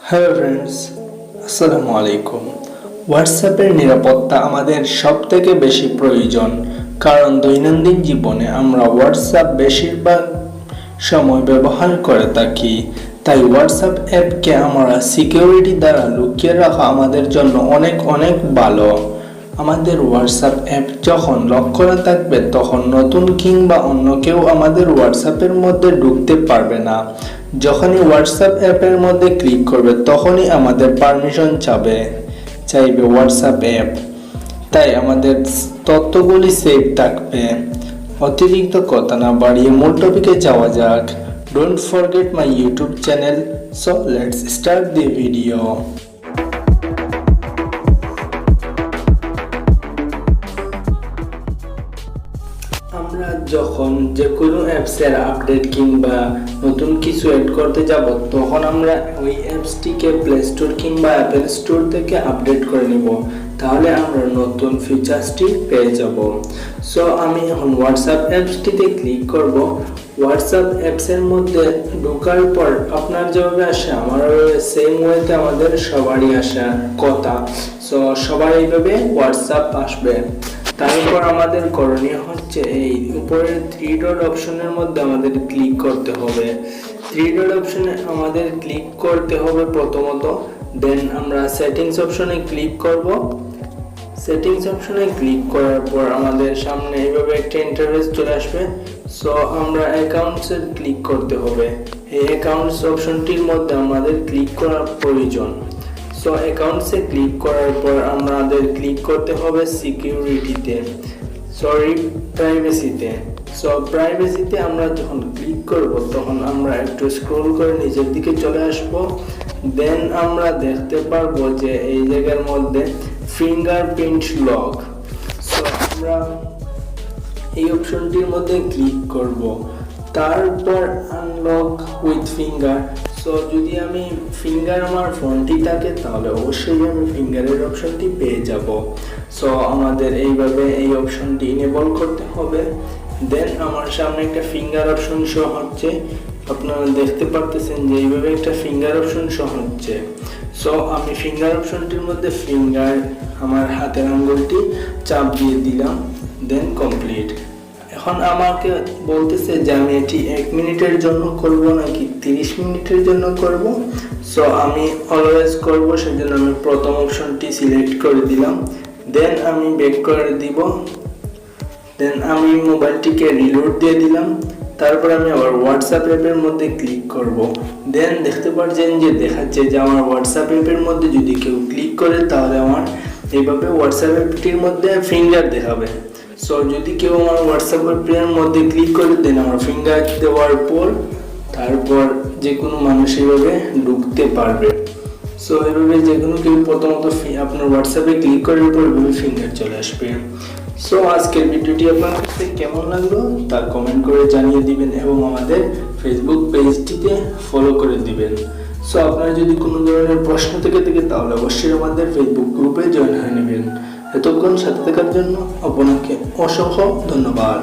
Hello friends, আসসালামু আলাইকুম। হোয়াটসঅ্যাপের নিরাপত্তা আমাদের সবথেকে বেশি প্রয়োজন, কারণ দৈনন্দিন জীবনে আমরা হোয়াটসঅ্যাপ বেশিরভাগ সময় ব্যবহার করে থাকি। তাই হোয়াটসঅ্যাপ অ্যাপকে আমরা সিকিউরিটি দ্বারা লুকিয়ে রাখা আমাদের জন্য অনেক অনেক ভালো। আমাদের হোয়াটসঅ্যাপ অ্যাপ যখন লক করা থাকবে তখন নতুন কিংবা অন্য কেউ আমাদের হোয়াটসঅ্যাপের মধ্যে ঢুকতে পারবে না। যখনই হোয়াটসঅ্যাপ অ্যাপের মধ্যে ক্লিক করবে তখনই আমাদের পারমিশন চাইবে হোয়াটসঅ্যাপ অ্যাপ। তাই আমাদের তথ্যগুলি সেভ থাকবে। অতিরিক্ত কথা না বাড়িয়ে মূল টপিকে যাওয়া যাক। Don't forget my YouTube channel, so let's start the video. আমরা যখন যে কোনো অ্যাপসের আপডেট কিংবা নতুন কিছু অ্যাড করতে যাব তখন আমরা ওই অ্যাপসটিকে প্লে স্টোর কিংবা অ্যাপেল স্টোর থেকে আপডেট করে নিব, তাহলে আমরা নতুন ফিচার্সটি পেয়ে যাব। সো আমি এখন হোয়াটসঅ্যাপ অ্যাপসটিতে ক্লিক করব। হোয়াটসঅ্যাপ অ্যাপসের মধ্যে ঢোকার পর আপনার যেভাবে আসে আমার সেম ওয়েতে আমাদের সবারই আসার কথা। সো সবার এইভাবে হোয়াটসঅ্যাপ আসবে। তারপর আমাদের করণীয় হচ্ছে এই উপরের থ্রি ডট অপশনের মধ্যে আমাদের ক্লিক করতে হবে। থ্রি ডট অপশনে আমাদের ক্লিক করতে হবে প্রথমত, দেন আমরা সেটিংস অপশনে ক্লিক করব। সেটিংস অপশনে ক্লিক করার পর আমাদের সামনে এইভাবে একটা ইন্টারফেস চলে আসবে। সো আমরা অ্যাকাউন্টসে ক্লিক করতে হবে। এই অ্যাকাউন্টস অপশনটির মধ্যে আমাদের ক্লিক করার প্রয়োজন। সো অ্যাকাউন্টসে ক্লিক করার পর আমাদের ক্লিক করতে হবে প্রাইভেসিতে। সো প্রাইভেসিতে আমরা যখন ক্লিক করব তখন আমরা একটু স্ক্রল করে নিচের দিকে চলে আসব। দেন আমরা দেখতে পারবো যে এই জায়গার মধ্যে ফিঙ্গারপ্রিন্ট লক। সো আমরা এই অপশনটির মধ্যে ক্লিক করব। তারপর আনলক উইথ ফিঙ্গার। সো যদি আমি ফিঙ্গার আমার ফোনটি থাকে তাহলে অবশ্যই আমি ফিঙ্গারের অপশনটি পেয়ে যাব। সো আমাদের এইভাবে এই অপশনটি ইনেবল করতে হবে। দেন আমার সামনে একটা ফিঙ্গার অপশন শো হচ্ছে, আপনারা দেখতে পারতেছেন যে এইভাবে একটা ফিঙ্গার অপশন শো হচ্ছে। সো আমি ফিঙ্গার অপশনটির মধ্যে আমার হাতের আঙ্গুলটি চাপ দিয়ে দিলাম, দেন কমপ্লিট। এখন আমাকে বলতেছে যে আমি এটি 1 মিনিটের জন্য করব নাকি 30 মিনিটের জন্য করব। সো আমি অলওয়েজ করব, সেজন্য আমি প্রথম অপশনটি সিলেক্ট করে দিলাম। দেন আমি ব্যাক করে দিব। দেন আমি মোবাইলটিকে রিলোড দিয়ে দিলাম। তারপর আমি আবার হোয়াটসঅ্যাপ অ্যাপের মধ্যে ক্লিক করব। দেন দেখতে পাচ্ছেন যে দেখাচ্ছে যে আমার হোয়াটসঅ্যাপ অ্যাপের মধ্যে যদি কেউ ক্লিক করে তাহলে আমার এইভাবে হোয়াটসঅ্যাপ অ্যাপটির মধ্যে ফিঙ্গার দেখাবে। সো যদি কেউ আমার হোয়াটসঅ্যাপ অ্যাপের মধ্যে ক্লিক করে দেন আমার ফিঙ্গার দেওয়ার পর তারপর যে কোনো মানুষ এইভাবে ঢুকতে পারবে। সো এইভাবে যে কোনো কেউ প্রথমত আপনার হোয়াটসঅ্যাপে ক্লিক করার পর এইভাবে ফিঙ্গার চলে আসবে। সো আজকের ভিডিওটি আপনার কাছে কেমন লাগলো তা কমেন্ট করে জানিয়ে দিবেন এবং আমাদের ফেসবুক পেজটিতে ফলো করে দিবেন। সো আপনার যদি কোনো ধরনের প্রশ্ন থেকে থাকে তাহলে অবশ্যই আমাদের ফেসবুক গ্রুপে জয়েন হয়ে নেবেন। এতক্ষণ সাথে থাকার জন্য আপনাকে অসংখ্য ধন্যবাদ।